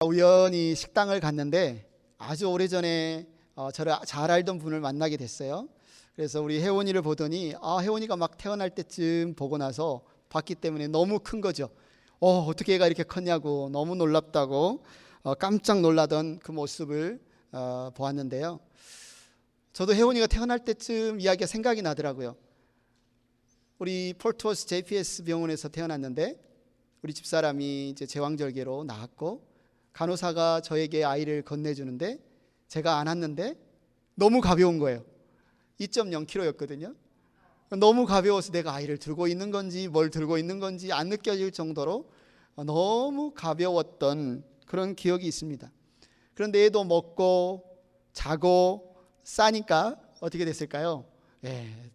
우연히 식당을 갔는데 아주 오래전에 저를 잘 알던 분을 만나게 됐어요. 그래서 우리 혜원이를 보더니 혜원이가 막 태어날 때쯤 보고 나서 봤기 때문에 너무 큰 거죠. 어떻게 얘가 이렇게 컸냐고 너무 놀랍다고 깜짝 놀라던 그 모습을 보았는데요. 저도 혜원이가 태어날 때쯤 이야기가 생각이 나더라고요. 우리 폴트워스 JPS 병원에서 태어났는데 우리 집사람이 이제 제왕절개로 나왔고 간호사가 저에게 아이를 건네주는데 제가 안았는데 너무 가벼운 거예요. 2.0kg였거든요. 너무 가벼워서 내가 아이를 들고 있는 건지 뭘 들고 있는 건지 안 느껴질 정도로 너무 가벼웠던 그런 기억이 있습니다. 그런데 애도 먹고 자고 싸니까 어떻게 됐을까요?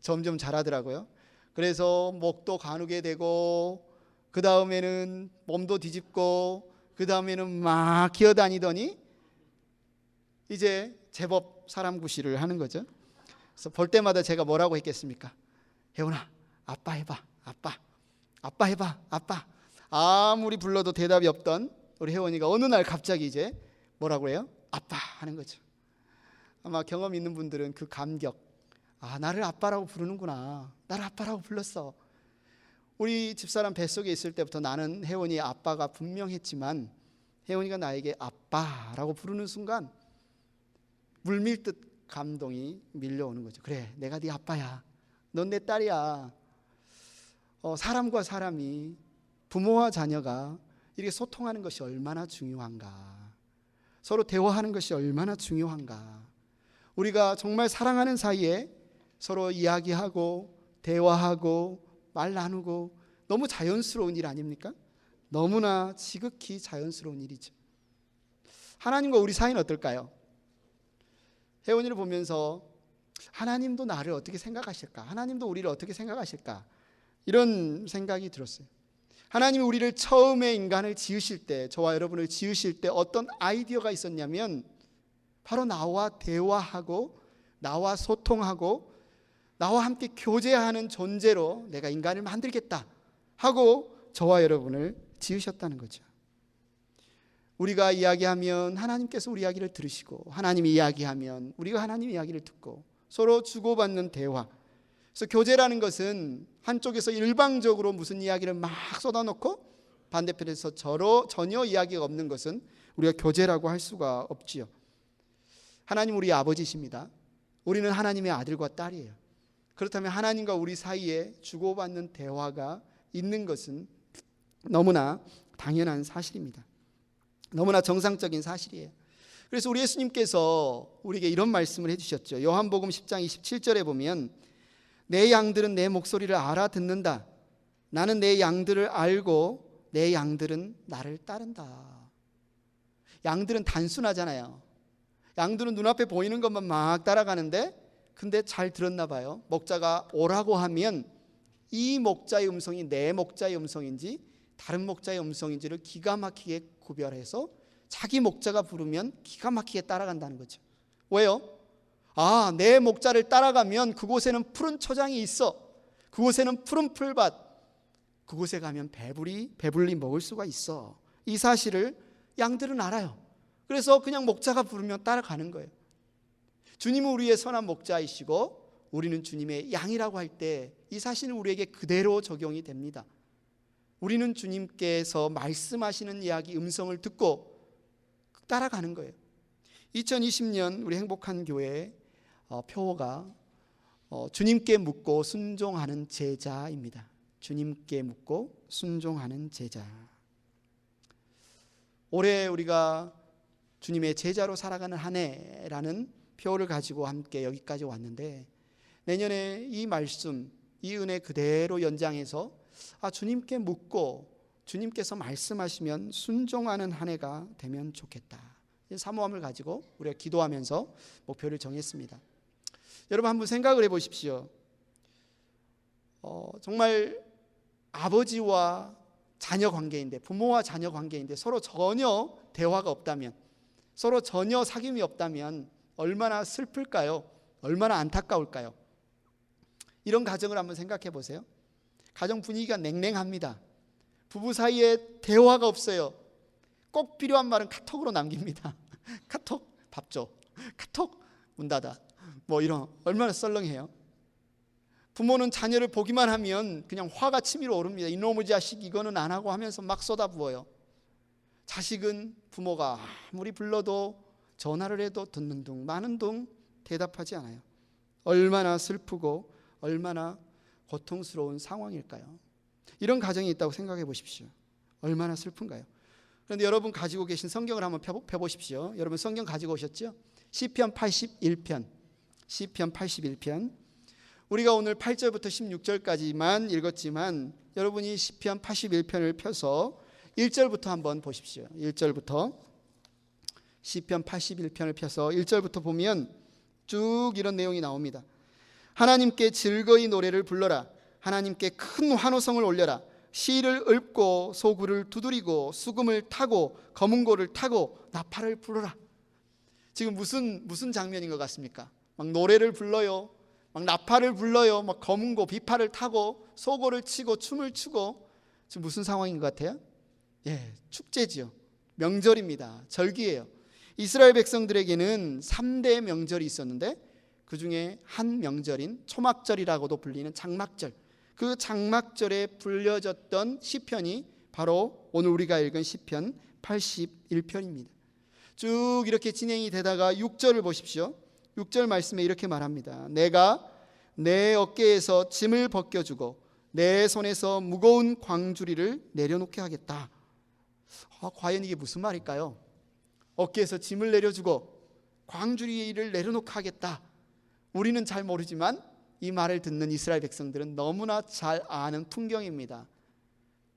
점점 자라더라고요. 그래서 목도 가누게 되고 그 다음에는 몸도 뒤집고 그 다음에는 막 기어다니더니 이제 제법 사람 구실을 하는 거죠. 그래서 볼 때마다 제가 뭐라고 했겠습니까? 혜원아, 아빠 해봐, 아빠 해봐, 아빠. 아무리 불러도 대답이 없던 우리 혜원이가 어느 날 갑자기 이제 뭐라고 해요? 아빠 하는 거죠. 아마 경험 있는 분들은 그 감격, 나를 아빠라고 부르는구나, 나를 아빠라고 불렀어. 우리 집사람 뱃속에 있을 때부터 나는 혜원이의 아빠가 분명했지만 혜원이가 나에게 아빠라고 부르는 순간 물밀듯 감동이 밀려오는 거죠. 그래, 내가 네 아빠야, 넌 내 딸이야. 사람과 사람이, 부모와 자녀가 이렇게 소통하는 것이 얼마나 중요한가, 서로 대화하는 것이 얼마나 중요한가. 우리가 정말 사랑하는 사이에 서로 이야기하고 대화하고 말 나누고 너무 자연스러운 일 아닙니까? 너무나 지극히 자연스러운 일이죠. 하나님과 우리 사이는 어떨까요? 혜원이를 보면서 하나님도 나를 어떻게 생각하실까? 하나님도 우리를 어떻게 생각하실까? 이런 생각이 들었어요. 하나님이 우리를 처음에 인간을 지으실 때, 저와 여러분을 지으실 때 어떤 아이디어가 있었냐면 바로 나와 대화하고 나와 소통하고 나와 함께 교제하는 존재로 내가 인간을 만들겠다 하고 저와 여러분을 지으셨다는 거죠. 우리가 이야기하면 하나님께서 우리 이야기를 들으시고 하나님이 이야기하면 우리가 하나님 이야기를 듣고 서로 주고받는 대화. 그래서 교제라는 것은 한쪽에서 일방적으로 무슨 이야기를 막 쏟아놓고 반대편에서 전혀 이야기가 없는 것은 우리가 교제라고 할 수가 없지요. 하나님 우리 아버지십니다. 우리는 하나님의 아들과 딸이에요. 그렇다면 하나님과 우리 사이에 주고받는 대화가 있는 것은 너무나 당연한 사실입니다. 너무나 정상적인 사실이에요. 그래서 우리 예수님께서 우리에게 이런 말씀을 해주셨죠. 요한복음 10장 27절에 보면 내 양들은 내 목소리를 알아듣는다. 나는 내 양들을 알고 내 양들은 나를 따른다. 양들은 단순하잖아요. 양들은 눈앞에 보이는 것만 막 따라가는데 근데 잘 들었나 봐요. 목자가 오라고 하면 이 목자의 음성이 내 목자의 음성인지 다른 목자의 음성인지를 기가 막히게 구별해서 자기 목자가 부르면 기가 막히게 따라간다는 거죠. 왜요? 내 목자를 따라가면 그곳에는 푸른 초장이 있어. 그곳에는 푸른 풀밭. 그곳에 가면 배불리 먹을 수가 있어. 이 사실을 양들은 알아요. 그래서 그냥 목자가 부르면 따라가는 거예요. 주님은 우리의 선한 목자이시고 우리는 주님의 양이라고 할 때 이 사실은 우리에게 그대로 적용이 됩니다. 우리는 주님께서 말씀하시는 이야기 음성을 듣고 따라가는 거예요. 2020년 우리 행복한 교회의 표어가 주님께 묻고 순종하는 제자입니다. 주님께 묻고 순종하는 제자. 올해 우리가 주님의 제자로 살아가는 한 해라는 표어를 가지고 함께 여기까지 왔는데 내년에 이 말씀, 이 은혜 그대로 연장해서 주님께 묻고 주님께서 말씀하시면 순종하는 한 해가 되면 좋겠다. 사모함을 가지고 우리가 기도하면서 목표를 정했습니다. 여러분 한번 생각을 해보십시오. 정말 아버지와 자녀 관계인데, 부모와 자녀 관계인데 서로 전혀 대화가 없다면, 서로 전혀 사귐이 없다면 얼마나 슬플까요? 얼마나 안타까울까요? 이런 가정을 한번 생각해 보세요. 가정 분위기가 냉랭합니다. 부부 사이에 대화가 없어요. 꼭 필요한 말은 카톡으로 남깁니다. 카톡 밥 줘, 카톡 문 닫아, 뭐 이런, 얼마나 썰렁해요. 부모는 자녀를 보기만 하면 그냥 화가 치밀어 오릅니다. 이놈의 자식 이거는 안 하고 하면서 막 쏟아부어요. 자식은 부모가 아무리 불러도 전화를 해도 듣는 둥 마는 둥 대답하지 않아요. 얼마나 슬프고 얼마나 고통스러운 상황일까요? 이런 가정이 있다고 생각해 보십시오. 얼마나 슬픈가요? 그런데 여러분 가지고 계신 성경을 한번 펴보십시오. 여러분 성경 가지고 오셨죠? 시편 81편, 시편 81편. 우리가 오늘 8절부터 16절까지만 읽었지만 여러분이 시편 81편을 펴서 1절부터 한번 보십시오. 1절부터 시편 81편을 펴서 1절부터 보면 쭉 이런 내용이 나옵니다. 하나님께 즐거이 노래를 불러라. 하나님께 큰 환호성을 올려라. 시를 읊고 소구를 두드리고 수금을 타고 거문고를 타고 나팔을 불어라. 지금 무슨 장면인 것 같습니까? 막 노래를 불러요. 막 나팔을 불러요. 막 거문고 비파를 타고 소고를 치고 춤을 추고. 지금 무슨 상황인 것 같아요? 예, 축제지요. 명절입니다. 절기예요. 이스라엘 백성들에게는 3대 명절이 있었는데 그 중에 한 명절인 초막절이라고도 불리는 장막절, 그 장막절에 불려졌던 시편이 바로 오늘 우리가 읽은 시편 81편입니다. 쭉 이렇게 진행이 되다가 6절을 보십시오. 6절 말씀에 이렇게 말합니다. 내가 내 어깨에서 짐을 벗겨주고 내 손에서 무거운 광주리를 내려놓게 하겠다. 과연 이게 무슨 말일까요? 어깨에서 짐을 내려주고 광주리를 내려놓게 하겠다. 우리는 잘 모르지만 이 말을 듣는 이스라엘 백성들은 너무나 잘 아는 풍경입니다.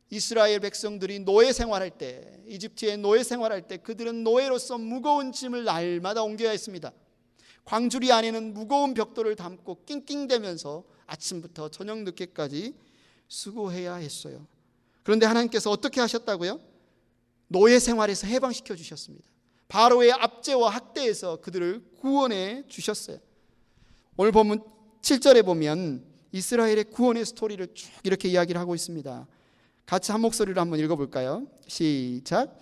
이스라엘 백성들이 노예 생활할 때, 이집트의 노예 생활할 때 그들은 노예로서 무거운 짐을 날마다 옮겨야 했습니다. 광주리 안에는 무거운 벽돌을 담고 낑낑대면서 아침부터 저녁 늦게까지 수고해야 했어요. 그런데 하나님께서 어떻게 하셨다고요? 노예 생활에서 해방시켜 주셨습니다. 바로의 압제와 학대에서 그들을 구원해 주셨어요. 오늘 보면 7절에 보면 이스라엘의 구원의 스토리를 쭉 이렇게 이야기를 하고 있습니다. 같이 한 목소리로 한번 읽어볼까요? 시작.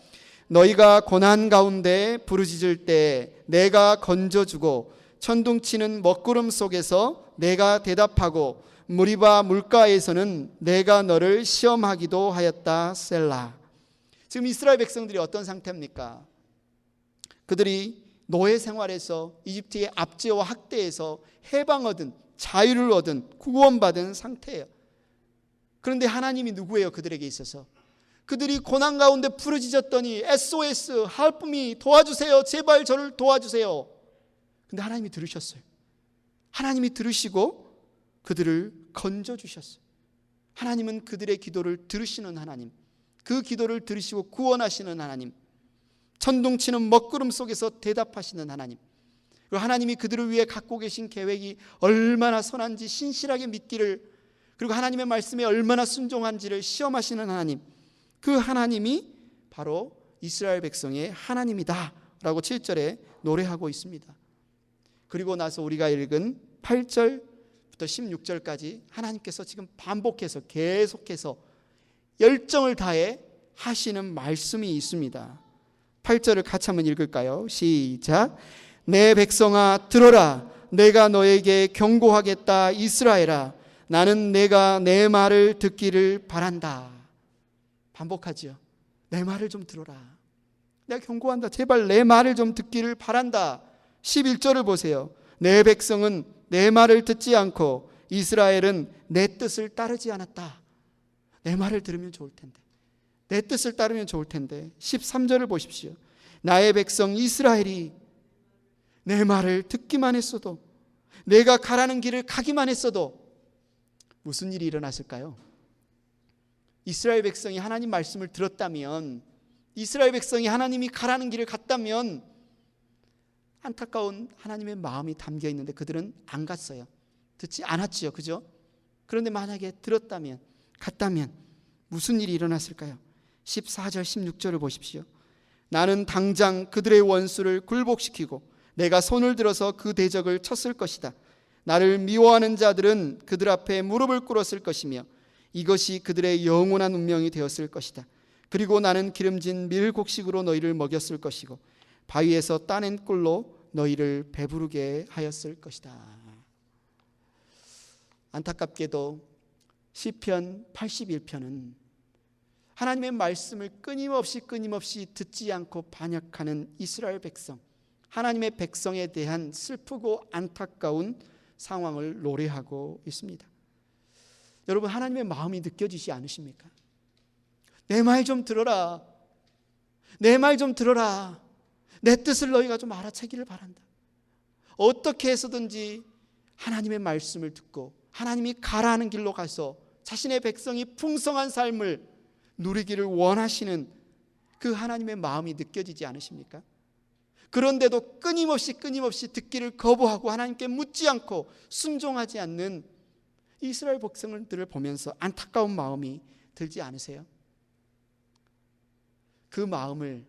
너희가 고난 가운데 부르짖을 때 내가 건져주고 천둥치는 먹구름 속에서 내가 대답하고 무리바 물가에서는 내가 너를 시험하기도 하였다. 셀라. 지금 이스라엘 백성들이 어떤 상태입니까? 그들이 노예 생활에서 이집트의 압제와 학대에서 해방 얻은, 자유를 얻은, 구원받은 상태예요. 그런데 하나님이 누구예요? 그들에게 있어서 그들이 고난 가운데 부르짖었더니 SOS, help me, 도와주세요, 제발 저를 도와주세요. 근데 하나님이 들으셨어요. 하나님이 들으시고 그들을 건져주셨어요. 하나님은 그들의 기도를 들으시는 하나님, 그 기도를 들으시고 구원하시는 하나님, 천둥치는 먹구름 속에서 대답하시는 하나님, 그리고 하나님이 그들을 위해 갖고 계신 계획이 얼마나 선한지 신실하게 믿기를, 그리고 하나님의 말씀에 얼마나 순종한지를 시험하시는 하나님, 그 하나님이 바로 이스라엘 백성의 하나님이다 라고 7절에 노래하고 있습니다. 그리고 나서 우리가 읽은 8절부터 16절까지 하나님께서 지금 반복해서 계속해서 열정을 다해 하시는 말씀이 있습니다. 8절을 같이 한번 읽을까요? 시작. 내 백성아 들어라. 내가 너에게 경고하겠다. 이스라엘아, 나는 내가 내 말을 듣기를 바란다. 반복하지요. 내 말을 좀 들어라. 내가 경고한다. 제발 내 말을 좀 듣기를 바란다. 11절을 보세요. 내 백성은 내 말을 듣지 않고 이스라엘은 내 뜻을 따르지 않았다. 내 말을 들으면 좋을 텐데, 내 뜻을 따르면 좋을 텐데. 13절을 보십시오. 나의 백성 이스라엘이 내 말을 듣기만 했어도, 내가 가라는 길을 가기만 했어도 무슨 일이 일어났을까요? 이스라엘 백성이 하나님 말씀을 들었다면, 이스라엘 백성이 하나님이 가라는 길을 갔다면 안타까운 하나님의 마음이 담겨 있는데 그들은 안 갔어요. 듣지 않았지요. 그죠? 그런데 만약에 들었다면, 갔다면 무슨 일이 일어났을까요? 14절 16절을 보십시오. 나는 당장 그들의 원수를 굴복시키고 내가 손을 들어서 그 대적을 쳤을 것이다. 나를 미워하는 자들은 그들 앞에 무릎을 꿇었을 것이며 이것이 그들의 영원한 운명이 되었을 것이다. 그리고 나는 기름진 밀곡식으로 너희를 먹였을 것이고 바위에서 따낸 꿀로 너희를 배부르게 하였을 것이다. 안타깝게도 시편 81편은 하나님의 말씀을 끊임없이 듣지 않고 반역하는 이스라엘 백성, 하나님의 백성에 대한 슬프고 안타까운 상황을 노래하고 있습니다. 여러분, 하나님의 마음이 느껴지지 않으십니까? 내 말 좀 들어라. 내 말 좀 들어라. 내 뜻을 너희가 좀 알아채기를 바란다. 어떻게 해서든지 하나님의 말씀을 듣고 하나님이 가라는 길로 가서 자신의 백성이 풍성한 삶을 누리기를 원하시는 그 하나님의 마음이 느껴지지 않으십니까? 그런데도 끊임없이 듣기를 거부하고 하나님께 묻지 않고 순종하지 않는 이스라엘 백성들을 보면서 안타까운 마음이 들지 않으세요? 그 마음을,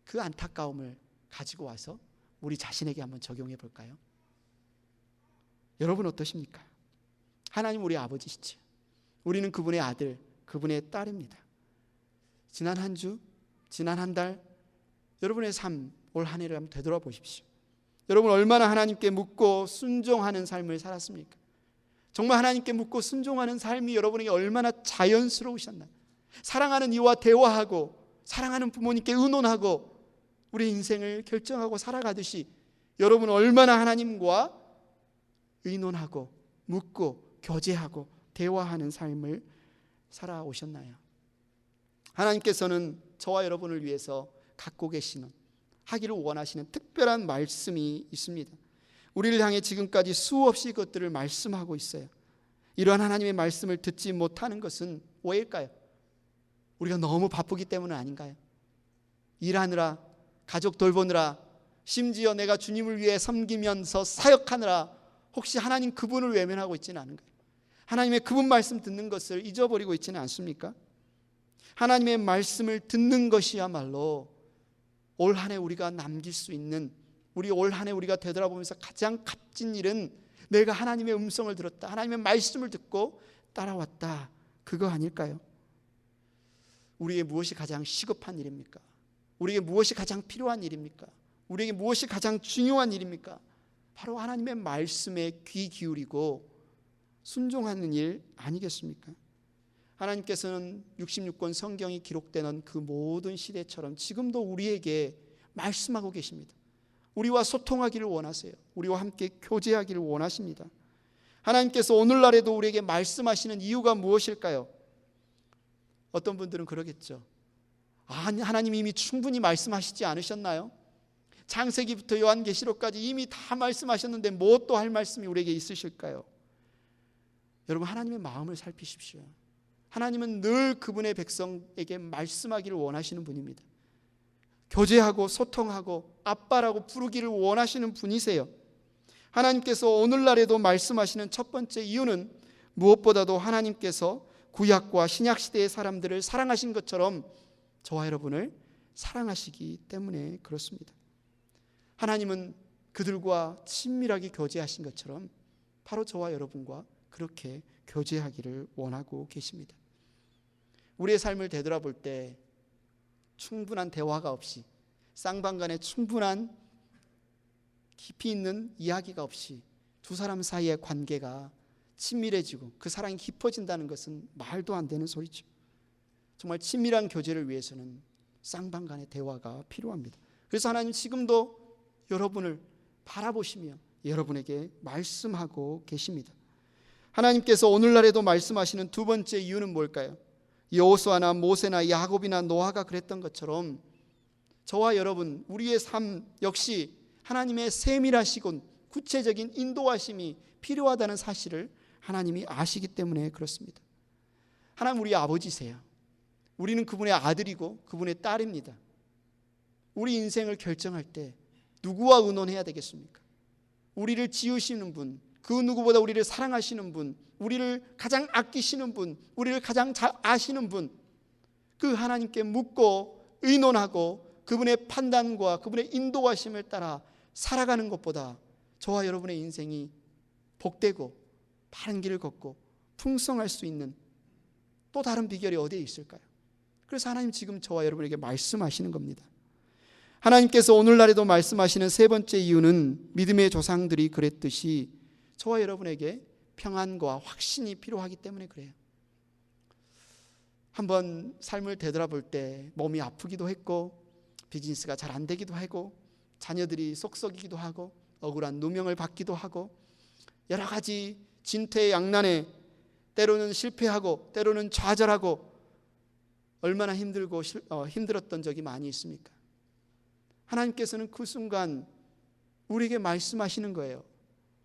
그 안타까움을 가지고 와서 우리 자신에게 한번 적용해 볼까요? 여러분 어떠십니까? 하나님 우리 아버지시죠. 우리는 그분의 아들, 그분의 딸입니다. 지난 한 주, 지난 한 달, 여러분의 삶, 올 한 해를 한번 되돌아보십시오. 여러분 얼마나 하나님께 묻고 순종하는 삶을 살았습니까? 정말 하나님께 묻고 순종하는 삶이 여러분에게 얼마나 자연스러우셨나요? 사랑하는 이와 대화하고 사랑하는 부모님께 의논하고 우리 인생을 결정하고 살아가듯이 여러분 얼마나 하나님과 의논하고 묻고 교제하고 대화하는 삶을 살아오셨나요? 하나님께서는 저와 여러분을 위해서 갖고 계시는, 하기를 원하시는 특별한 말씀이 있습니다. 우리를 향해 지금까지 수없이 것들을 말씀하고 있어요. 이러한 하나님의 말씀을 듣지 못하는 것은 왜일까요? 우리가 너무 바쁘기 때문은 아닌가요? 일하느라, 가족 돌보느라, 심지어 내가 주님을 위해 섬기면서 사역하느라 혹시 하나님 그분을 외면하고 있지는 않은가요? 하나님의 그분 말씀 듣는 것을 잊어버리고 있지는 않습니까? 하나님의 말씀을 듣는 것이야말로 올 한 해 우리가 남길 수 있는, 우리 올 한 해 우리가 되돌아보면서 가장 값진 일은 내가 하나님의 음성을 들었다, 하나님의 말씀을 듣고 따라왔다, 그거 아닐까요? 우리에게 무엇이 가장 시급한 일입니까? 우리에게 무엇이 가장 필요한 일입니까? 우리에게 무엇이 가장 중요한 일입니까? 바로 하나님의 말씀에 귀 기울이고 순종하는 일 아니겠습니까? 하나님께서는 66권 성경이 기록되는 그 모든 시대처럼 지금도 우리에게 말씀하고 계십니다. 우리와 소통하기를 원하세요. 우리와 함께 교제하기를 원하십니다. 하나님께서 오늘날에도 우리에게 말씀하시는 이유가 무엇일까요? 어떤 분들은 그러겠죠. 하나님이 이미 충분히 말씀하시지 않으셨나요? 창세기부터 요한계시록까지 이미 다 말씀하셨는데 뭐 또 할 말씀이 우리에게 있으실까요? 여러분, 하나님의 마음을 살피십시오. 하나님은 늘 그분의 백성에게 말씀하기를 원하시는 분입니다. 교제하고 소통하고 아빠라고 부르기를 원하시는 분이세요. 하나님께서 오늘날에도 말씀하시는 첫 번째 이유는 무엇보다도 하나님께서 구약과 신약 시대의 사람들을 사랑하신 것처럼 저와 여러분을 사랑하시기 때문에 그렇습니다. 하나님은 그들과 친밀하게 교제하신 것처럼 바로 저와 여러분과 그렇게 교제하기를 원하고 계십니다. 우리의 삶을 되돌아볼 때 충분한 대화가 없이, 쌍방간에 충분한 깊이 있는 이야기가 없이 두 사람 사이의 관계가 친밀해지고 그 사랑이 깊어진다는 것은 말도 안 되는 소리죠. 정말 친밀한 교제를 위해서는 쌍방간의 대화가 필요합니다. 그래서 하나님 지금도 여러분을 바라보시며 여러분에게 말씀하고 계십니다. 하나님께서 오늘날에도 말씀하시는 두 번째 이유는 뭘까요? 여호수아나 모세나 야곱이나 노아가 그랬던 것처럼 저와 여러분, 우리의 삶 역시 하나님의 세밀하시고 구체적인 인도하심이 필요하다는 사실을 하나님이 아시기 때문에 그렇습니다. 하나님 우리 아버지세요. 우리는 그분의 아들이고 그분의 딸입니다. 우리 인생을 결정할 때 누구와 의논해야 되겠습니까? 우리를 지으시는 분, 그 누구보다 우리를 사랑하시는 분, 우리를 가장 아끼시는 분, 우리를 가장 잘 아시는 분, 그 하나님께 묻고 의논하고 그분의 판단과 그분의 인도하심을 따라 살아가는 것보다 저와 여러분의 인생이 복되고 바른 길을 걷고 풍성할 수 있는 또 다른 비결이 어디에 있을까요? 그래서 하나님 지금 저와 여러분에게 말씀하시는 겁니다. 하나님께서 오늘날에도 말씀하시는 세 번째 이유는 믿음의 조상들이 그랬듯이 저와 여러분에게 평안과 확신이 필요하기 때문에 그래요. 한번 삶을 되돌아볼 때 몸이 아프기도 했고 비즈니스가 잘 안 되기도 하고 자녀들이 속 썩이기도 하고 억울한 누명을 받기도 하고 여러 가지 진퇴양난에 때로는 실패하고 때로는 좌절하고 얼마나 힘들고 힘들었던 적이 많이 있습니까? 하나님께서는 그 순간 우리에게 말씀하시는 거예요.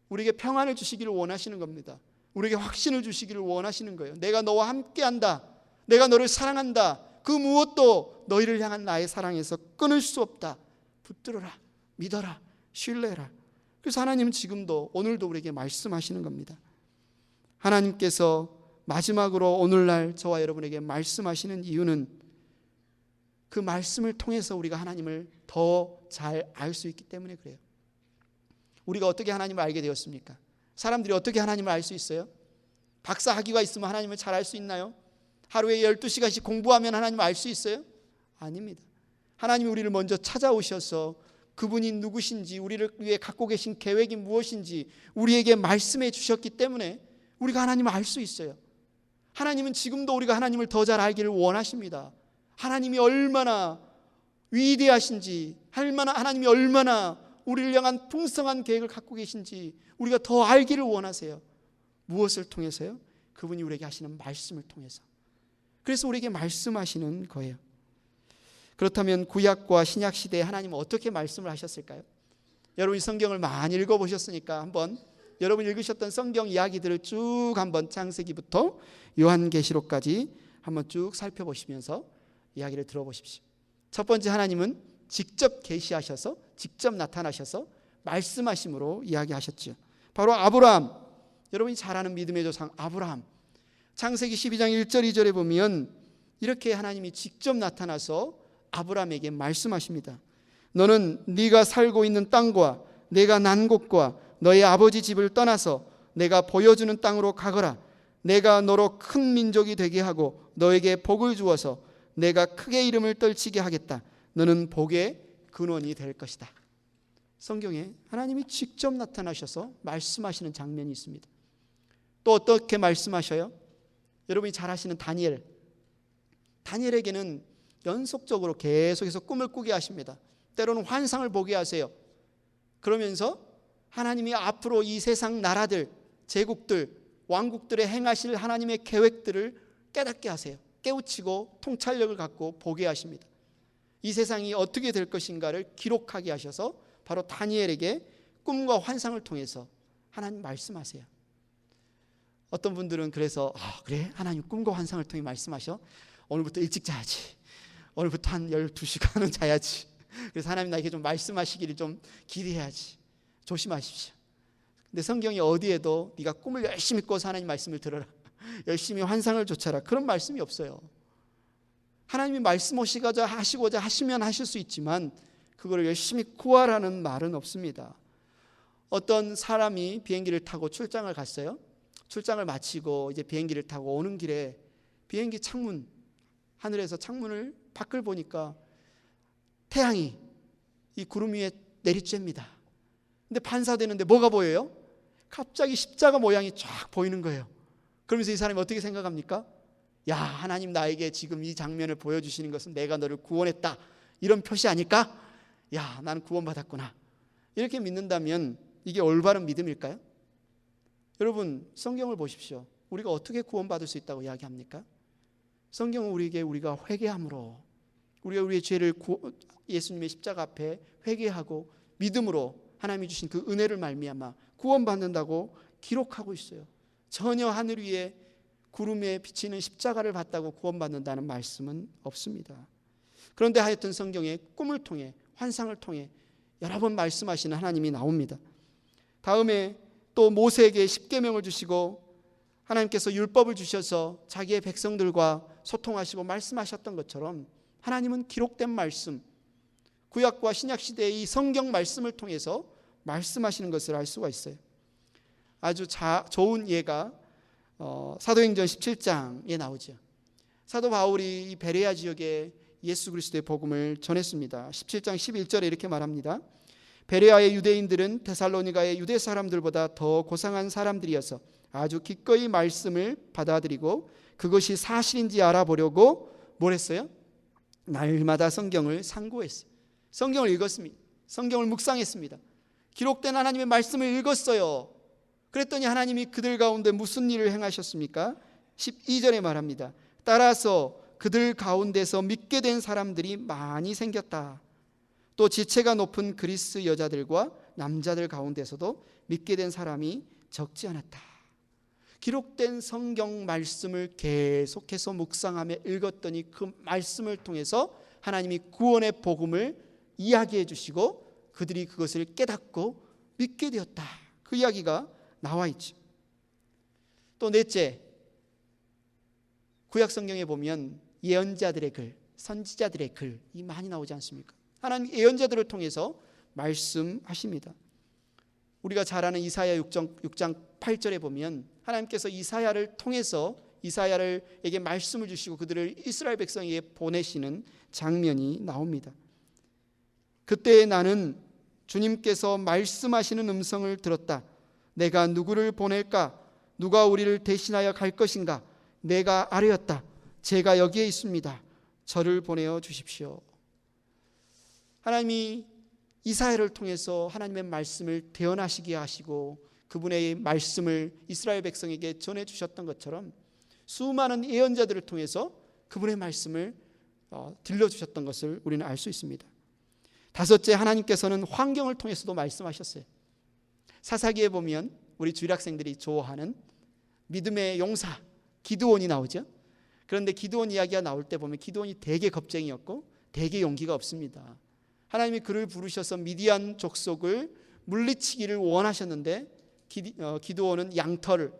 우리에게 평안을 주시기를 원하시는 겁니다. 우리에게 확신을 주시기를 원하시는 거예요. 내가 너와 함께한다. 내가 너를 사랑한다. 그 무엇도 너희를 향한 나의 사랑에서 끊을 수 없다. 붙들어라. 믿어라. 신뢰해라. 그래서 하나님은 지금도 오늘도 우리에게 말씀하시는 겁니다. 하나님께서 마지막으로 오늘날 저와 여러분에게 말씀하시는 이유는 그 말씀을 통해서 우리가 하나님을 더 잘 알 수 있기 때문에 그래요. 우리가 어떻게 하나님을 알게 되었습니까? 사람들이 어떻게 하나님을 알 수 있어요? 박사 학위가 있으면 하나님을 잘 알 수 있나요? 하루에 12시간씩 공부하면 하나님을 알 수 있어요? 아닙니다. 하나님이 우리를 먼저 찾아오셔서 그분이 누구신지, 우리를 위해 갖고 계신 계획이 무엇인지 우리에게 말씀해 주셨기 때문에 우리가 하나님을 알 수 있어요. 하나님은 지금도 우리가 하나님을 더 잘 알기를 원하십니다. 하나님이 얼마나 위대하신지, 하나님이 얼마나 우리를 향한 풍성한 계획을 갖고 계신지 우리가 더 알기를 원하세요. 무엇을 통해서요? 그분이 우리에게 하시는 말씀을 통해서. 그래서 우리에게 말씀하시는 거예요. 그렇다면 구약과 신약 시대에 하나님은 어떻게 말씀을 하셨을까요? 여러분이 성경을 많이 읽어보셨으니까 한번 여러분이 읽으셨던 성경 이야기들을 쭉 한번 창세기부터 요한계시록까지 한번 쭉 살펴보시면서 이야기를 들어보십시오. 첫 번째, 하나님은 직접 계시하셔서 직접 나타나셔서 말씀하심으로 이야기하셨죠. 바로 아브라함, 여러분이 잘 아는 믿음의 조상 아브라함. 창세기 12장 1절 2절에 보면 이렇게 하나님이 직접 나타나서 아브라함에게 말씀하십니다. 너는 네가 살고 있는 땅과 내가 난 곳과 너의 아버지 집을 떠나서 내가 보여주는 땅으로 가거라. 내가 너로 큰 민족이 되게 하고 너에게 복을 주어서 내가 크게 이름을 떨치게 하겠다. 너는 복의 근원이 될 것이다. 성경에 하나님이 직접 나타나셔서 말씀하시는 장면이 있습니다. 또 어떻게 말씀하셔요? 여러분이 잘 아시는 다니엘에게는 연속적으로 계속해서 꿈을 꾸게 하십니다. 때로는 환상을 보게 하세요. 그러면서 하나님이 앞으로 이 세상 나라들, 제국들, 왕국들에 행하실 하나님의 계획들을 깨닫게 하세요. 깨우치고 통찰력을 갖고 보게 하십니다. 이 세상이 어떻게 될 것인가를 기록하게 하셔서 바로 다니엘에게 꿈과 환상을 통해서 하나님 말씀하세요. 어떤 분들은 그래서 그래? 하나님 꿈과 환상을 통해 말씀하셔? 오늘부터 일찍 자야지. 오늘부터 한 12시간은 자야지. 그래서 하나님 나에게 좀 말씀하시기를 좀 기대해야지. 조심하십시오. 근데 성경이 어디에도 네가 꿈을 열심히 꿔서 하나님 말씀을 들어라, 열심히 환상을 좇아라, 그런 말씀이 없어요. 하나님이 말씀하시고자 하시면 하실 수 있지만 그거를 열심히 구하라는 말은 없습니다. 어떤 사람이 비행기를 타고 출장을 갔어요. 출장을 마치고 이제 비행기를 타고 오는 길에 비행기 창문, 하늘에서 창문을 밖을 보니까 태양이 이 구름 위에 내리쬐입니다. 근데 반사되는데 뭐가 보여요? 갑자기 십자가 모양이 쫙 보이는 거예요. 그러면서 이 사람이 어떻게 생각합니까? 야, 하나님 나에게 지금 이 장면을 보여주시는 것은 내가 너를 구원했다, 이런 표시 아닐까? 야, 나는 구원받았구나. 이렇게 믿는다면 이게 올바른 믿음일까요? 여러분, 성경을 보십시오. 우리가 어떻게 구원받을 수 있다고 이야기합니까? 성경은 우리가 회개함으로, 우리가 우리의 죄를 예수님의 십자가 앞에 회개하고 믿음으로 하나님이 주신 그 은혜를 말미암아 구원받는다고 기록하고 있어요. 전혀 하늘 위에 구름에 비치는 십자가를 봤다고 구원받는다는 말씀은 없습니다. 그런데 하여튼 성경에 꿈을 통해, 환상을 통해 여러 번 말씀하시는 하나님이 나옵니다. 다음에 또 모세에게 십계명을 주시고 하나님께서 율법을 주셔서 자기의 백성들과 소통하시고 말씀하셨던 것처럼 하나님은 기록된 말씀, 구약과 신약 시대의 이 성경 말씀을 통해서 말씀하시는 것을 알 수가 있어요. 아주 좋은 예가 사도행전 17장에 나오죠. 사도 바울이 이 베레아 지역에 예수 그리스도의 복음을 전했습니다. 17장 11절에 이렇게 말합니다. 베레아의 유대인들은 테살로니가의 유대 사람들보다 더 고상한 사람들이어서 아주 기꺼이 말씀을 받아들이고 그것이 사실인지 알아보려고 뭘 했어요? 날마다 성경을 상고했어요. 성경을 읽었습니다. 성경을 묵상했습니다. 기록된 하나님의 말씀을 읽었어요. 그랬더니 하나님이 그들 가운데 무슨 일을 행하셨습니까? 12절에 말합니다. 따라서 그들 가운데서 믿게 된 사람들이 많이 생겼다. 또 지체가 높은 그리스 여자들과 남자들 가운데서도 믿게 된 사람이 적지 않았다. 기록된 성경 말씀을 계속해서 묵상하며 읽었더니 그 말씀을 통해서 하나님이 구원의 복음을 이야기해 주시고 그들이 그것을 깨닫고 믿게 되었다. 그 이야기가 나와 있죠. 또 넷째, 구약 성경에 보면 예언자들의 글, 선지자들의 글이 많이 나오지 않습니까? 하나님 예언자들을 통해서 말씀하십니다. 우리가 잘 아는 이사야 6장 8절에 보면 하나님께서 이사야를 통해서 이사야에게 말씀을 주시고 그들을 이스라엘 백성에게 보내시는 장면이 나옵니다. 그때 나는 주님께서 말씀하시는 음성을 들었다. 내가 누구를 보낼까? 누가 우리를 대신하여 갈 것인가? 내가 아뢰었다. 제가 여기에 있습니다. 저를 보내어 주십시오. 하나님이 이사야를 통해서 하나님의 말씀을 대언하시게 하시고 그분의 말씀을 이스라엘 백성에게 전해주셨던 것처럼 수많은 예언자들을 통해서 그분의 말씀을 들려주셨던 것을 우리는 알 수 있습니다. 다섯째, 하나님께서는 환경을 통해서도 말씀하셨어요. 사사기에 보면 우리 주일학생들이 좋아하는 믿음의 용사 기드온이 나오죠. 그런데 기드온 이야기가 나올 때 보면 기드온이 되게 겁쟁이였고 되게 용기가 없습니다. 하나님이 그를 부르셔서 미디안 족속을 물리치기를 원하셨는데 기드온은 양털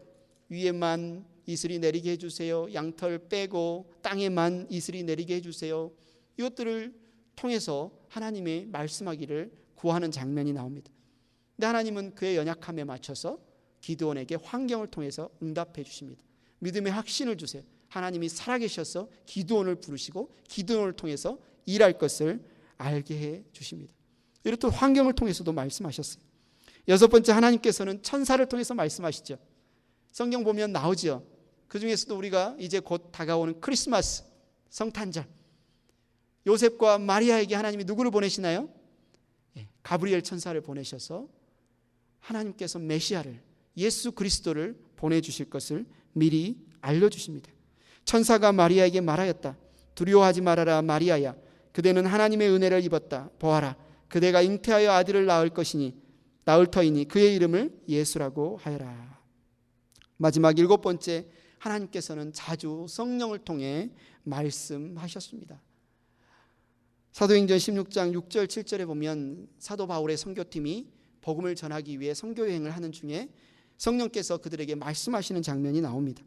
위에만 이슬이 내리게 해주세요. 양털 빼고 땅에만 이슬이 내리게 해주세요. 이것들을 통해서 하나님의 말씀하기를 구하는 장면이 나옵니다. 근데 하나님은 그의 연약함에 맞춰서 기드온에게 환경을 통해서 응답해 주십니다. 믿음의 확신을 주세요. 하나님이 살아계셔서 기드온을 부르시고 기드온을 통해서 일할 것을 알게 해 주십니다. 이렇듯 환경을 통해서도 말씀하셨어요. 여섯 번째, 하나님께서는 천사를 통해서 말씀하시죠. 성경 보면 나오죠. 그 중에서도 우리가 이제 곧 다가오는 크리스마스 성탄절, 요셉과 마리아에게 하나님이 누구를 보내시나요? 가브리엘 천사를 보내셔서 하나님께서 메시아를, 예수 그리스도를 보내주실 것을 미리 알려주십니다. 천사가 마리아에게 말하였다. 두려워하지 말아라 마리아야. 그대는 하나님의 은혜를 입었다. 보아라, 그대가 잉태하여 아들을 낳을 터이니 그의 이름을 예수라고 하여라. 마지막 일곱 번째, 하나님께서는 자주 성령을 통해 말씀하셨습니다. 사도행전 16장 6절 7절에 보면 사도 바울의 선교팀이 복음을 전하기 위해 선교여행을 하는 중에 성령께서 그들에게 말씀하시는 장면이 나옵니다.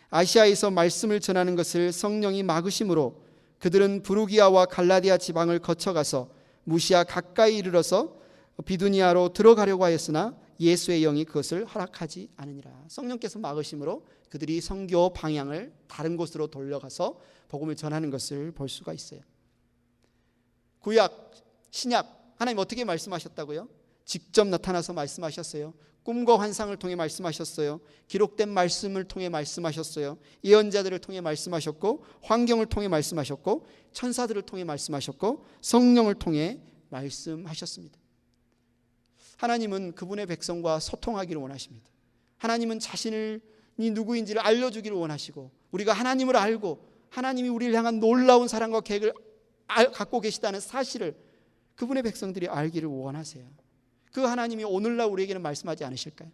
아시아에서 말씀을 전하는 것을 성령이 막으심으로 그들은 부르기아와 갈라디아 지방을 거쳐가서 무시아 가까이 이르러서 비두니아로 들어가려고 하였으나 예수의 영이 그것을 허락하지 않으니라. 성령께서 막으심으로 그들이 선교 방향을 다른 곳으로 돌려가서 복음을 전하는 것을 볼 수가 있어요. 구약, 신약, 하나님 어떻게 말씀하셨다고요? 직접 나타나서 말씀하셨어요. 꿈과 환상을 통해 말씀하셨어요. 기록된 말씀을 통해 말씀하셨어요. 예언자들을 통해 말씀하셨고, 환경을 통해 말씀하셨고, 천사들을 통해 말씀하셨고, 성령을 통해 말씀하셨습니다. 하나님은 그분의 백성과 소통하기를 원하십니다. 하나님은 자신이 누구인지를 알려주기를 원하시고, 우리가 하나님을 알고 하나님이 우리를 향한 놀라운 사랑과 계획을 갖고 계시다는 사실을 그분의 백성들이 알기를 원하세요. 그 하나님이 오늘날 우리에게는 말씀하지 않으실까요?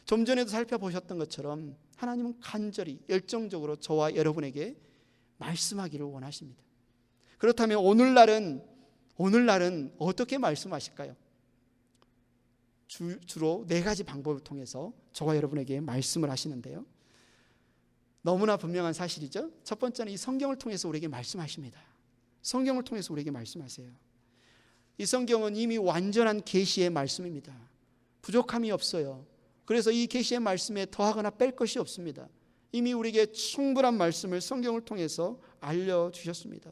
좀 전에도 살펴보셨던 것처럼 하나님은 간절히 열정적으로 저와 여러분에게 말씀하기를 원하십니다. 그렇다면 오늘날은 어떻게 말씀하실까요? 주로 네 가지 방법을 통해서 저와 여러분에게 말씀을 하시는데요. 너무나 분명한 사실이죠. 첫 번째는 이 성경을 통해서 우리에게 말씀하십니다. 성경을 통해서 우리에게 말씀하세요. 이 성경은 이미 완전한 계시의 말씀입니다. 부족함이 없어요. 그래서 이 계시의 말씀에 더하거나 뺄 것이 없습니다. 이미 우리에게 충분한 말씀을 성경을 통해서 알려주셨습니다.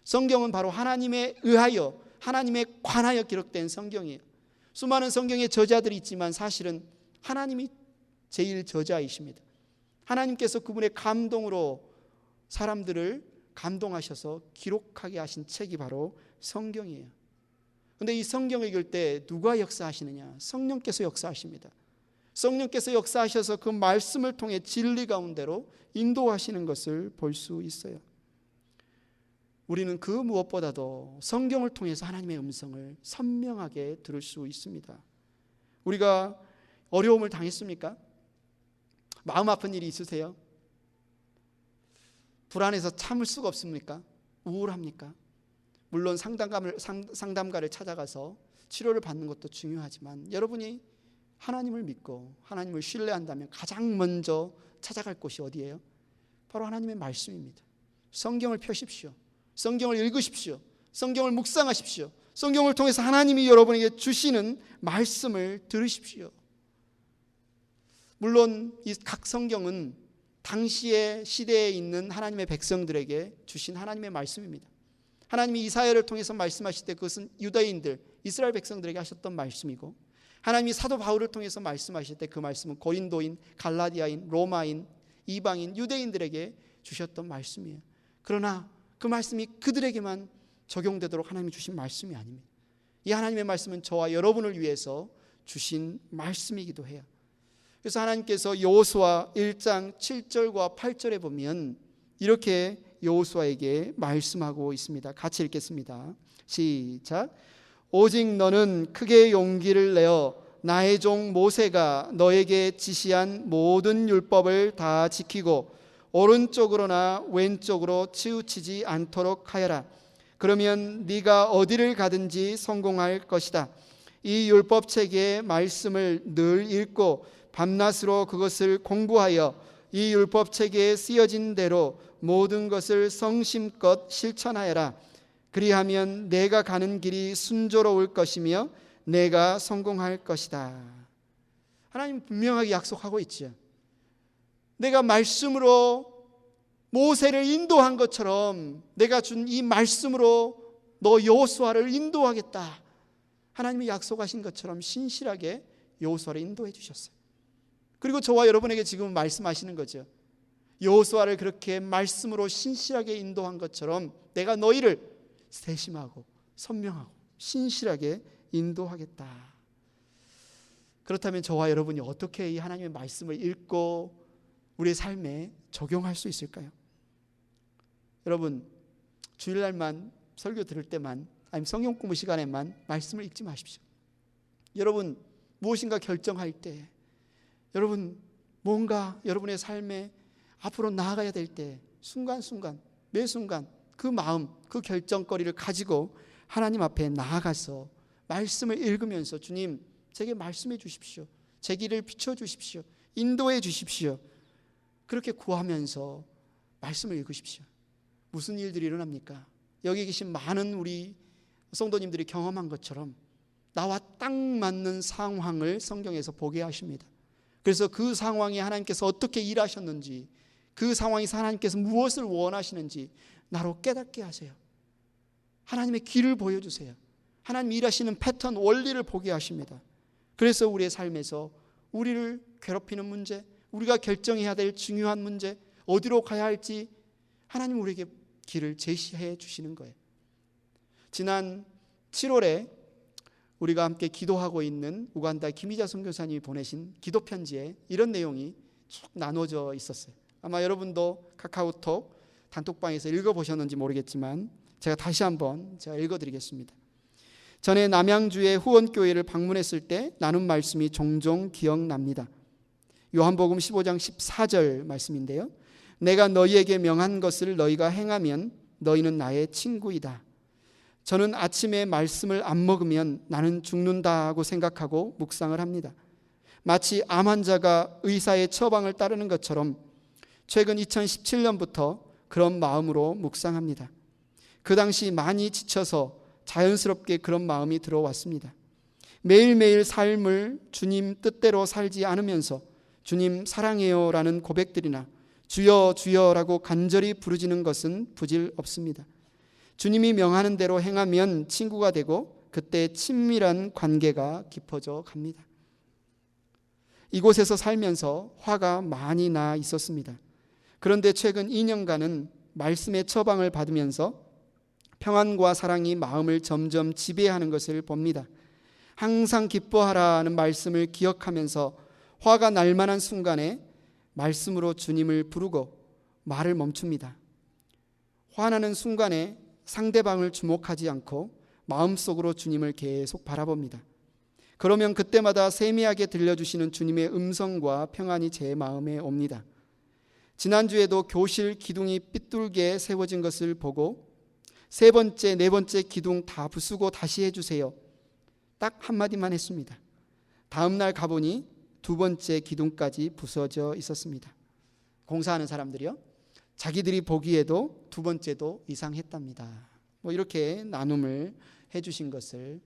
성경은 바로 하나님에 의하여, 하나님에 관하여 기록된 성경이에요. 수많은 성경의 저자들이 있지만 사실은 하나님이 제일 저자이십니다. 하나님께서 그분의 감동으로 사람들을 감동하셔서 기록하게 하신 책이 바로 성경이에요. 그런데 이 성경을 읽을 때 누가 역사하시느냐? 성령께서 역사하십니다. 성령께서 역사하셔서 그 말씀을 통해 진리 가운데로 인도하시는 것을 볼 수 있어요. 우리는 그 무엇보다도 성경을 통해서 하나님의 음성을 선명하게 들을 수 있습니다. 우리가 어려움을 당했습니까? 마음 아픈 일이 있으세요? 불안해서 참을 수가 없습니까? 우울합니까? 물론 상담가를 찾아가서 치료를 받는 것도 중요하지만 여러분이 하나님을 믿고 하나님을 신뢰한다면 가장 먼저 찾아갈 곳이 어디예요? 바로 하나님의 말씀입니다. 성경을 펴십시오. 성경을 읽으십시오. 성경을 묵상하십시오. 성경을 통해서 하나님이 여러분에게 주시는 말씀을 들으십시오. 물론 이 각 성경은 당시의 시대에 있는 하나님의 백성들에게 주신 하나님의 말씀입니다. 하나님이 이사야를 통해서 말씀하실 때 그것은 유대인들, 이스라엘 백성들에게 하셨던 말씀이고, 하나님이 사도 바울을 통해서 말씀하실 때 그 말씀은 고린도인, 갈라디아인, 로마인, 이방인, 유대인들에게 주셨던 말씀이에요. 그러나 그 말씀이 그들에게만 적용되도록 하나님이 주신 말씀이 아닙니다. 이 하나님의 말씀은 저와 여러분을 위해서 주신 말씀이기도 해요. 그래서 하나님께서 여호수아 1장 7절과 8절에 보면 이렇게 여호수아에게 말씀하고 있습니다. 같이 읽겠습니다. 시작. 오직 너는 크게 용기를 내어 나의 종 모세가 너에게 지시한 모든 율법을 다 지키고 오른쪽으로나 왼쪽으로 치우치지 않도록 하여라. 그러면 네가 어디를 가든지 성공할 것이다. 이 율법책의 말씀을 늘 읽고 밤낮으로 그것을 공부하여 이 율법책에 쓰여진 대로 모든 것을 성심껏 실천하여라. 그리하면 내가 가는 길이 순조로울 것이며 내가 성공할 것이다. 하나님 분명하게 약속하고 있죠. 내가 말씀으로 모세를 인도한 것처럼 내가 준 이 말씀으로 너 여호수아를 인도하겠다. 하나님이 약속하신 것처럼 신실하게 여호수아를 인도해 주셨어요. 그리고 저와 여러분에게 지금 말씀하시는 거죠. 여호수아를 그렇게 말씀으로 신실하게 인도한 것처럼 내가 너희를 세심하고 선명하고 신실하게 인도하겠다. 그렇다면 저와 여러분이 어떻게 이 하나님의 말씀을 읽고 우리의 삶에 적용할 수 있을까요? 여러분, 주일날만 설교 들을 때만 아니면 성경 공부 시간에만 말씀을 읽지 마십시오. 여러분, 무엇인가 결정할 때, 여러분 뭔가 여러분의 삶에 앞으로 나아가야 될 때 순간순간 매 순간 그 마음, 그 결정거리를 가지고 하나님 앞에 나아가서 말씀을 읽으면서 주님, 제게 말씀해 주십시오. 제 길을 비춰주십시오. 인도해 주십시오. 그렇게 구하면서 말씀을 읽으십시오. 무슨 일들이 일어납니까? 여기 계신 많은 우리 성도님들이 경험한 것처럼 나와 딱 맞는 상황을 성경에서 보게 하십니다. 그래서 그 상황에 하나님께서 어떻게 일하셨는지, 그 상황에서 하나님께서 무엇을 원하시는지 나로 깨닫게 하세요. 하나님의 길을 보여주세요. 하나님 일하시는 패턴, 원리를 보게 하십니다. 그래서 우리의 삶에서 우리를 괴롭히는 문제, 우리가 결정해야 될 중요한 문제, 어디로 가야 할지 하나님 우리에게 길을 제시해 주시는 거예요. 지난 7월에 우리가 함께 기도하고 있는 우간다 김희자 선교사님이 보내신 기도 편지에 이런 내용이 쭉 나눠져 있었어요. 아마 여러분도 카카오톡 단톡방에서 읽어보셨는지 모르겠지만 제가 다시 한번 읽어드리겠습니다. 전에 남양주의 후원교회를 방문했을 때 나눈 말씀이 종종 기억납니다. 요한복음 15장 14절 말씀인데요. 내가 너희에게 명한 것을 너희가 행하면 너희는 나의 친구이다. 저는 아침에 말씀을 안 먹으면 나는 죽는다고 생각하고 묵상을 합니다. 마치 암 환자가 의사의 처방을 따르는 것처럼 최근 2017년부터 그런 마음으로 묵상합니다. 그 당시 많이 지쳐서 자연스럽게 그런 마음이 들어왔습니다. 매일매일 삶을 주님 뜻대로 살지 않으면서 주님 사랑해요 라는 고백들이나 주여 주여라고 간절히 부르짖는 것은 부질 없습니다. 주님이 명하는 대로 행하면 친구가 되고 그때 친밀한 관계가 깊어져 갑니다. 이곳에서 살면서 화가 많이 나 있었습니다. 그런데 최근 2년간은 말씀의 처방을 받으면서 평안과 사랑이 마음을 점점 지배하는 것을 봅니다. 항상 기뻐하라는 말씀을 기억하면서 화가 날 만한 순간에 말씀으로 주님을 부르고 말을 멈춥니다. 화나는 순간에 상대방을 주목하지 않고 마음속으로 주님을 계속 바라봅니다. 그러면 그때마다 세미하게 들려주시는 주님의 음성과 평안이 제 마음에 옵니다. 지난주에도 교실 기둥이 삐뚤게 세워진 것을 보고 세 번째, 네 번째 기둥 다 부수고 다시 해주세요. 딱 한마디만 했습니다. 다음 날 가보니 두 번째 기둥까지 부서져 있었습니다. 공사하는 사람들이요, 자기들이 보기에도 두 번째도 이상했답니다. 이렇게 나눔을 해주신 것을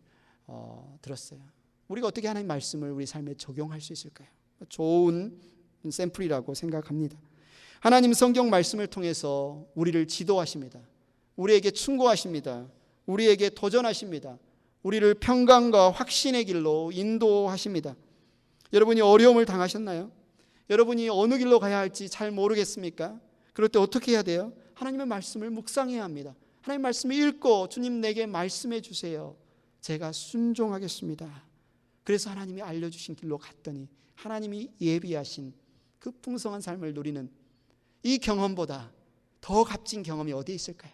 들었어요. 우리가 어떻게 하나님 말씀을 우리 삶에 적용할 수 있을까요? 좋은 샘플이라고 생각합니다. 하나님 성경 말씀을 통해서 우리를 지도하십니다. 우리에게 충고하십니다. 우리에게 도전하십니다. 우리를 평강과 확신의 길로 인도하십니다. 여러분이 어려움을 당하셨나요? 여러분이 어느 길로 가야 할지 잘 모르겠습니까? 그럴 때 어떻게 해야 돼요? 하나님의 말씀을 묵상해야 합니다. 하나님 말씀을 읽고 주님 내게 말씀해 주세요. 제가 순종하겠습니다. 그래서 하나님이 알려주신 길로 갔더니 하나님이 예비하신 그 풍성한 삶을 누리는 이 경험보다 더 값진 경험이 어디에 있을까요?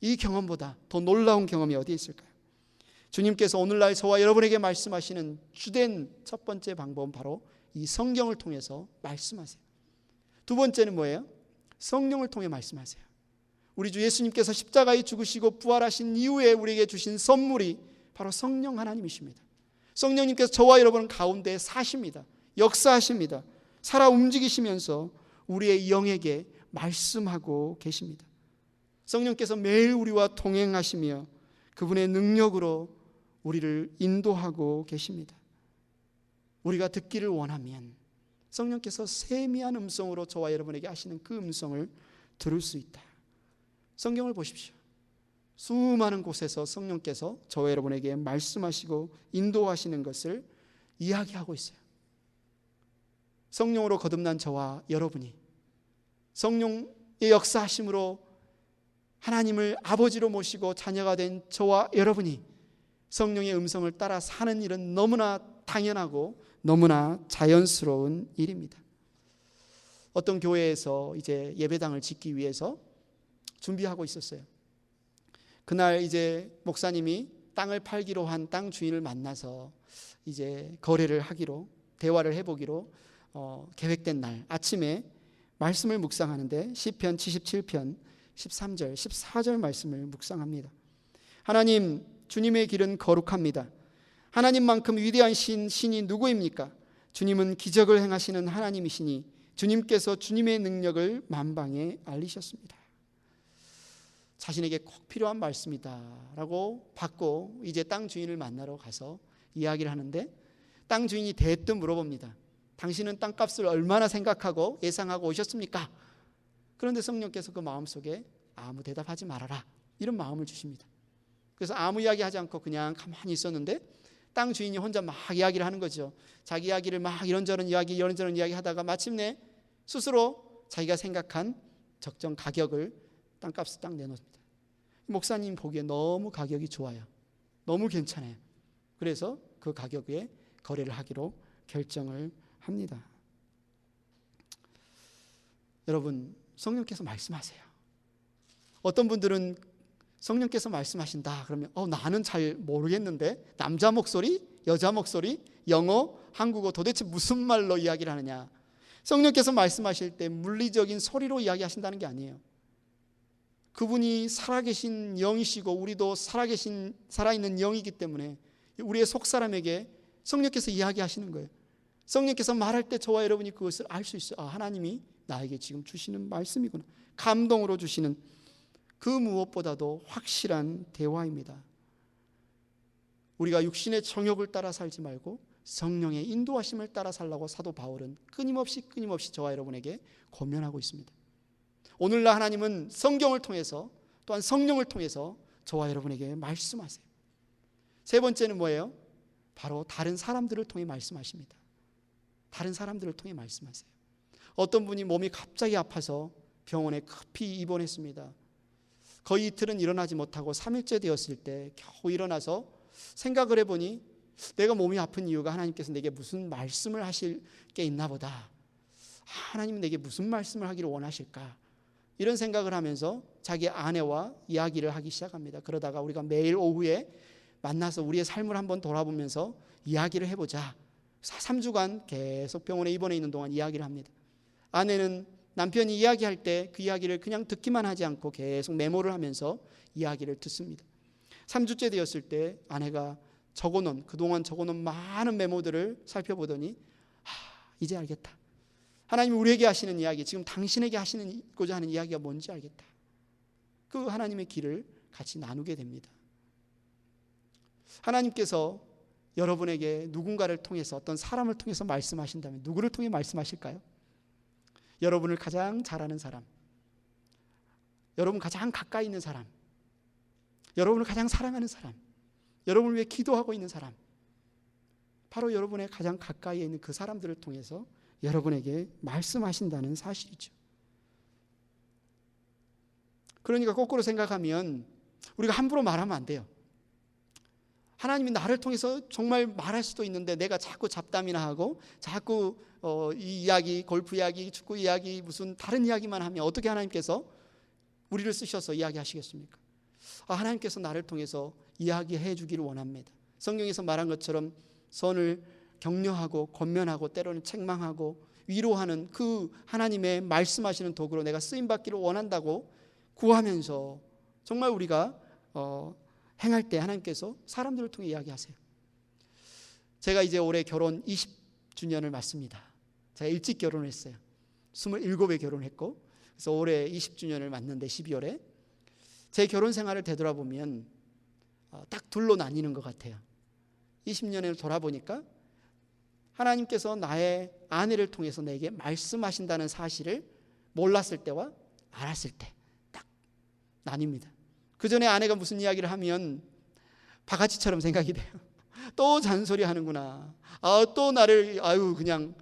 이 경험보다 더 놀라운 경험이 어디에 있을까요? 주님께서 오늘날 저와 여러분에게 말씀하시는 주된 첫 번째 방법은 바로 이 성경을 통해서 말씀하세요. 두 번째는 뭐예요? 성령을 통해 말씀하세요. 우리 주 예수님께서 십자가에 죽으시고 부활하신 이후에 우리에게 주신 선물이 바로 성령 하나님이십니다. 성령님께서 저와 여러분 가운데 사십니다. 역사하십니다. 살아 움직이시면서 우리의 영에게 말씀하고 계십니다. 성령께서 매일 우리와 동행하시며 그분의 능력으로 우리를 인도하고 계십니다. 우리가 듣기를 원하면 성령께서 세미한 음성으로 저와 여러분에게 하시는 그 음성을 들을 수 있다. 성경을 보십시오. 수많은 곳에서 성령께서 저와 여러분에게 말씀하시고 인도하시는 것을 이야기하고 있어요. 성령으로 거듭난 저와 여러분이 성령의 역사하심으로 하나님을 아버지로 모시고 자녀가 된 저와 여러분이 성령의 음성을 따라 사는 일은 너무나 당연하고 너무나 자연스러운 일입니다. 어떤 교회에서 이제 예배당을 짓기 위해서 준비하고 있었어요. 그날 이제 목사님이 땅을 팔기로 한 땅 주인을 만나서 이제 거래를 하기로, 대화를 해보기로 계획된 날 아침에 말씀을 묵상하는데 시편 77편 13절 14절 말씀을 묵상합니다. 하나님, 주님의 길은 거룩합니다. 하나님만큼 위대한 신이 누구입니까? 주님은 기적을 행하시는 하나님이시니 주님께서 주님의 능력을 만방에 알리셨습니다. 자신에게 꼭 필요한 말씀이다라고 받고 이제 땅 주인을 만나러 가서 이야기를 하는데 땅 주인이 대뜸 물어봅니다. 당신은 땅값을 얼마나 생각하고 예상하고 오셨습니까? 그런데 성령께서 그 마음속에 아무 대답하지 말아라, 이런 마음을 주십니다. 그래서 아무 이야기하지 않고 그냥 가만히 있었는데 땅 주인이 혼자 막 이야기를 하는 거죠. 자기 이야기를 막 이런저런 이야기 하다가 마침내 스스로 자기가 생각한 적정 가격을 땅값을 딱 내놓습니다. 목사님 보기에 너무 가격이 좋아요. 너무 괜찮아요. 그래서 그 가격에 거래를 하기로 결정을 합니다. 여러분, 성령께서 말씀하세요. 어떤 분들은 성령께서 말씀하신다 그러면 나는 잘 모르겠는데 남자 목소리, 여자 목소리, 영어, 한국어 도대체 무슨 말로 이야기를 하느냐. 성령께서 말씀하실 때 물리적인 소리로 이야기하신다는 게 아니에요. 그분이 살아계신 영이시고 우리도 살아있는 영이기 때문에 우리의 속사람에게 성령께서 이야기하시는 거예요. 성령께서 말할 때 저와 여러분이 그것을 알 수 있어요. 하나님이 나에게 지금 주시는 말씀이구나. 감동으로 주시는 그 무엇보다도 확실한 대화입니다. 우리가 육신의 정욕을 따라 살지 말고 성령의 인도하심을 따라 살라고 사도 바울은 끊임없이 저와 여러분에게 권면하고 있습니다. 오늘날 하나님은 성경을 통해서 또한 성령을 통해서 저와 여러분에게 말씀하세요. 세 번째는 뭐예요? 바로 다른 사람들을 통해 말씀하십니다. 다른 사람들을 통해 말씀하세요. 어떤 분이 몸이 갑자기 아파서 병원에 급히 입원했습니다. 거의 이틀은 일어나지 못하고 3일째 되었을 때 겨우 일어나서 생각을 해보니 내가 몸이 아픈 이유가 하나님께서 내게 무슨 말씀을 하실 게 있나 보다. 하나님은 내게 무슨 말씀을 하기를 원하실까? 이런 생각을 하면서 자기 아내와 이야기를 하기 시작합니다. 그러다가 우리가 매일 오후에 만나서 우리의 삶을 한번 돌아보면서 이야기를 해보자. 3주간 계속 병원에 입원해 있는 동안 이야기를 합니다. 아내는 남편이 이야기할 때 그 이야기를 그냥 듣기만 하지 않고 계속 메모를 하면서 이야기를 듣습니다. 3주째 되었을 때 아내가 그동안 적어놓은 많은 메모들을 살펴보더니 이제 알겠다. 하나님이 우리에게 하시는 이야기, 지금 당신에게 하시고자 하는 이야기가 뭔지 알겠다. 그 하나님의 길을 같이 나누게 됩니다. 하나님께서 여러분에게 누군가를 통해서 어떤 사람을 통해서 말씀하신다면 누구를 통해 말씀하실까요? 여러분을 가장 잘 아는 사람, 여러분 가장 가까이 있는 사람, 여러분을 가장 사랑하는 사람, 여러분을 위해 기도하고 있는 사람, 바로 여러분의 가장 가까이에 있는 그 사람들을 통해서 여러분에게 말씀하신다는 사실이죠. 그러니까 거꾸로 생각하면 우리가 함부로 말하면 안 돼요. 하나님이 나를 통해서 정말 말할 수도 있는데 내가 자꾸 잡담이나 하고 자꾸 이 이야기, 골프 이야기, 축구 이야기, 무슨 다른 이야기만 하면 어떻게 하나님께서 우리를 쓰셔서 이야기하시겠습니까? 하나님께서 나를 통해서 이야기해 주기를 원합니다. 성경에서 말한 것처럼 선을 격려하고 권면하고 때로는 책망하고 위로하는 그 하나님의 말씀하시는 도구로 내가 쓰임받기를 원한다고 구하면서 정말 우리가 행할 때 하나님께서 사람들을 통해 이야기하세요. 제가 이제 올해 결혼 20주년을 맞습니다. 제가 일찍 결혼을 했어요. 27에 결혼했고 그래서 올해 20주년을 맞는데 12월에 제 결혼 생활을 되돌아보면 딱 둘로 나뉘는 것 같아요. 20년을 돌아보니까 하나님께서 나의 아내를 통해서 내게 말씀하신다는 사실을 몰랐을 때와 알았을 때 딱 나뉩니다. 그 전에 아내가 무슨 이야기를 하면 바가지처럼 생각이 돼요. 또 잔소리 하는구나. 또 나를 그냥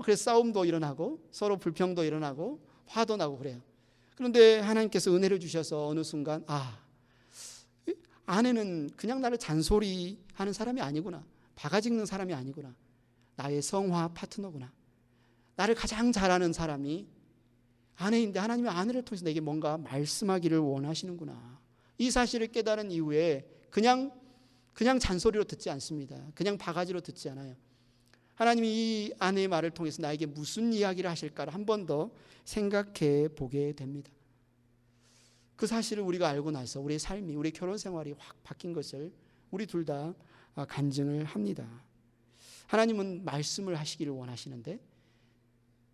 그래서 싸움도 일어나고 서로 불평도 일어나고 화도 나고 그래요. 그런데 하나님께서 은혜를 주셔서 어느 순간 아내는 그냥 나를 잔소리하는 사람이 아니구나. 바가지 긁는 사람이 아니구나. 나의 성화 파트너구나. 나를 가장 잘 아는 사람이 아내인데 하나님이 아내를 통해서 내게 뭔가 말씀하기를 원하시는구나. 이 사실을 깨달은 이후에 그냥 잔소리로 듣지 않습니다. 그냥 바가지로 듣지 않아요. 하나님이 이 아내의 말을 통해서 나에게 무슨 이야기를 하실까를 한 번 더 생각해 보게 됩니다. 그 사실을 우리가 알고 나서 우리의 삶이, 우리의 결혼 생활이 확 바뀐 것을 우리 둘 다 간증을 합니다. 하나님은 말씀을 하시기를 원하시는데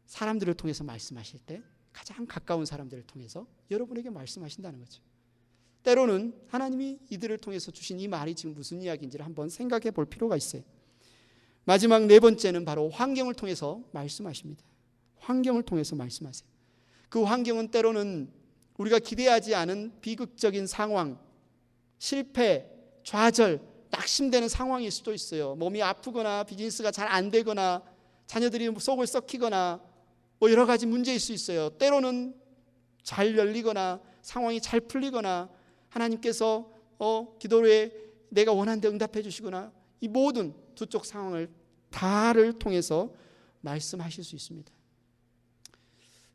사람들을 통해서 말씀하실 때 가장 가까운 사람들을 통해서 여러분에게 말씀하신다는 거죠. 때로는 하나님이 이들을 통해서 주신 이 말이 지금 무슨 이야기인지를 한번 생각해 볼 필요가 있어요. 마지막 네 번째는 바로 환경을 통해서 말씀하십니다. 환경을 통해서 말씀하세요. 그 환경은 때로는 우리가 기대하지 않은 비극적인 상황, 실패, 좌절, 낙심되는 상황일 수도 있어요. 몸이 아프거나 비즈니스가 잘 안 되거나 자녀들이 속을 썩히거나 여러 가지 문제일 수 있어요. 때로는 잘 열리거나 상황이 잘 풀리거나 하나님께서 기도에 내가 원하는 데 응답해 주시거나 이 모든 두 쪽 상황을 다를 통해서 말씀하실 수 있습니다.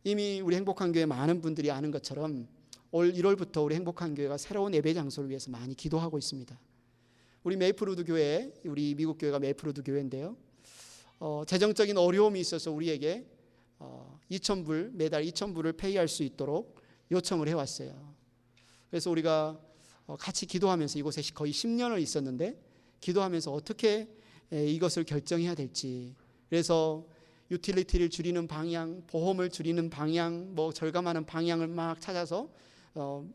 이미 우리 행복한 교회 많은 분들이 아는 것처럼 올 1월부터 우리 행복한 교회가 새로운 예배 장소를 위해서 많이 기도하고 있습니다. 우리 메이플우드 교회, 우리 미국 교회가 메이플우드 교회인데요. 재정적인 어려움이 있어서 우리에게 2,000불, 매달 2,000불을 페이할 수 있도록 요청을 해왔어요. 그래서 우리가 같이 기도하면서 이곳에 거의 10년을 있었는데 기도하면서 어떻게 이것을 결정해야 될지, 그래서 유틸리티를 줄이는 방향, 보험을 줄이는 방향, 절감하는 방향을 막 찾아서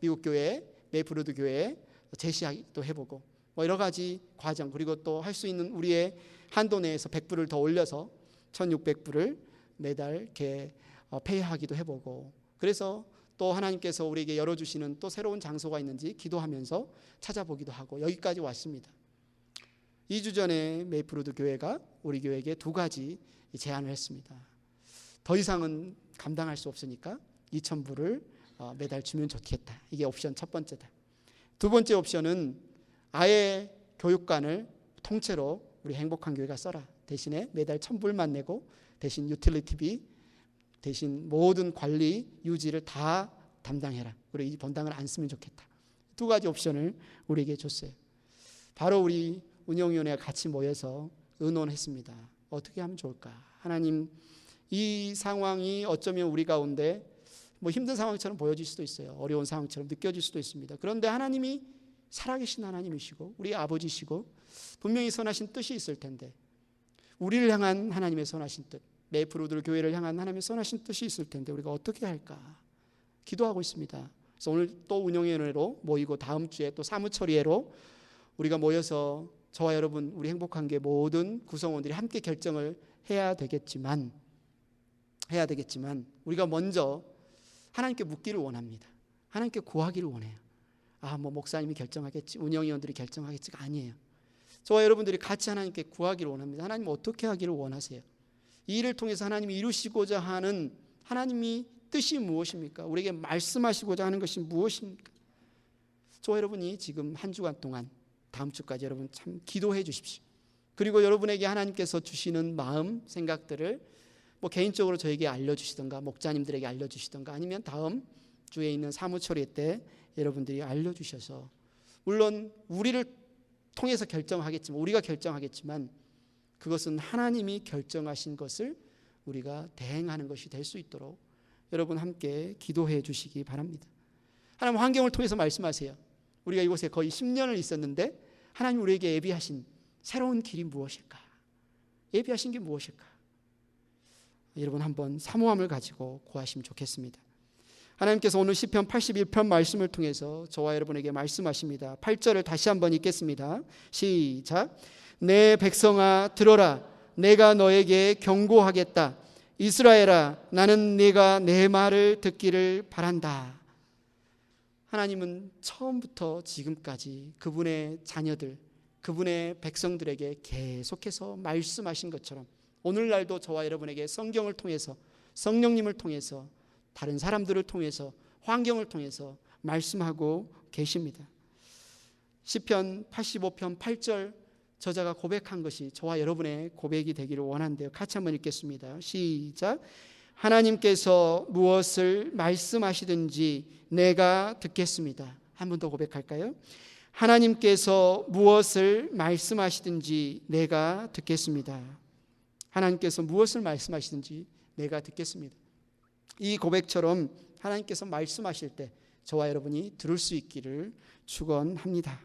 미국 교회, 메이플우드 교회에 제시하기도 해보고 뭐 여러 가지 과정, 그리고 또 할 수 있는 우리의 한도 내에서 100불을 더 올려서 1600불을 매달 이렇게 페이하기도 해보고, 그래서 또 하나님께서 우리에게 열어주시는 또 새로운 장소가 있는지 기도하면서 찾아보기도 하고 여기까지 왔습니다. 2주 전에 메이플우드 교회가 우리 교회에게 2가지 제안을 했습니다. 더 이상은 감당할 수 없으니까 2000불을 매달 주면 좋겠다. 이게 옵션 첫 번째다. 두 번째 옵션은 아예 교육관을 통째로 우리 행복한 교회가 써라. 대신에 매달 1000불만 내고 대신 유틸리티비, 대신 모든 관리 유지를 다 담당해라. 그리고 이 본당을 안 쓰면 좋겠다. 2가지 옵션을 우리에게 줬어요. 바로 우리 운영위원회가 같이 모여서 의논했습니다. 어떻게 하면 좋을까? 하나님, 이 상황이 어쩌면 우리 가운데 뭐 힘든 상황처럼 보여질 수도 있어요. 어려운 상황처럼 느껴질 수도 있습니다. 그런데 하나님이 살아계신 하나님이시고 우리 아버지시고 분명히 선하신 뜻이 있을 텐데, 우리를 향한 하나님의 선하신 뜻, 메이플우드 교회를 향한 하나님의 선하신 뜻이 있을 텐데 우리가 어떻게 할까 기도하고 있습니다. 그래서 오늘 또 운영위원회로 모이고 다음 주에 또 사무처리회로 우리가 모여서 저와 여러분 우리 행복한 교회 모든 구성원들이 함께 결정을 해야 되겠지만 우리가 먼저 하나님께 묻기를 원합니다. 하나님께 구하기를 원해요. 뭐 목사님이 결정하겠지, 운영위원들이 결정하겠지가 아니에요. 저와 여러분들이 같이 하나님께 구하기를 원합니다. 하나님 어떻게 하기를 원하세요? 이 일을 통해서 하나님이 이루시고자 하는 하나님이 뜻이 무엇입니까? 우리에게 말씀하시고자 하는 것이 무엇입니까? 저와 여러분이 지금 한 주간 동안 다음 주까지 여러분 참 기도해 주십시오. 그리고 여러분에게 하나님께서 주시는 마음, 생각들을 뭐 개인적으로 저에게 알려주시던가 목자님들에게 알려주시던가 아니면 다음 주에 있는 사무처리 때 여러분들이 알려주셔서, 물론 우리를 통해서 결정하겠지만, 우리가 결정하겠지만 그것은 하나님이 결정하신 것을 우리가 대행하는 것이 될 수 있도록 여러분 함께 기도해 주시기 바랍니다. 하나님 환경을 통해서 말씀하세요. 우리가 이곳에 거의 10년을 있었는데 하나님 우리에게 예비하신 새로운 길이 무엇일까? 예비하신 게 무엇일까? 여러분 한번 사모함을 가지고 구하시면 좋겠습니다. 하나님께서 오늘 시편 81편 말씀을 통해서 저와 여러분에게 말씀하십니다. 8절을 다시 한번 읽겠습니다. 시작. 내 백성아 들어라, 내가 너에게 경고하겠다. 이스라엘아, 나는 네가 내 말을 듣기를 바란다. 하나님은 처음부터 지금까지 그분의 자녀들, 그분의 백성들에게 계속해서 말씀하신 것처럼 오늘날도 저와 여러분에게 성경을 통해서, 성령님을 통해서, 다른 사람들을 통해서, 환경을 통해서 말씀하고 계십니다. 시편 85편 8절 저자가 고백한 것이 저와 여러분의 고백이 되기를 원하는데요. 같이 한번 읽겠습니다. 시작. 하나님께서 무엇을 말씀하시든지 내가 듣겠습니다. 한 번 더 고백할까요? 하나님께서 무엇을 말씀하시든지 내가 듣겠습니다. 하나님께서 무엇을 말씀하시든지 내가 듣겠습니다. 이 고백처럼 하나님께서 말씀하실 때 저와 여러분이 들을 수 있기를 축원합니다.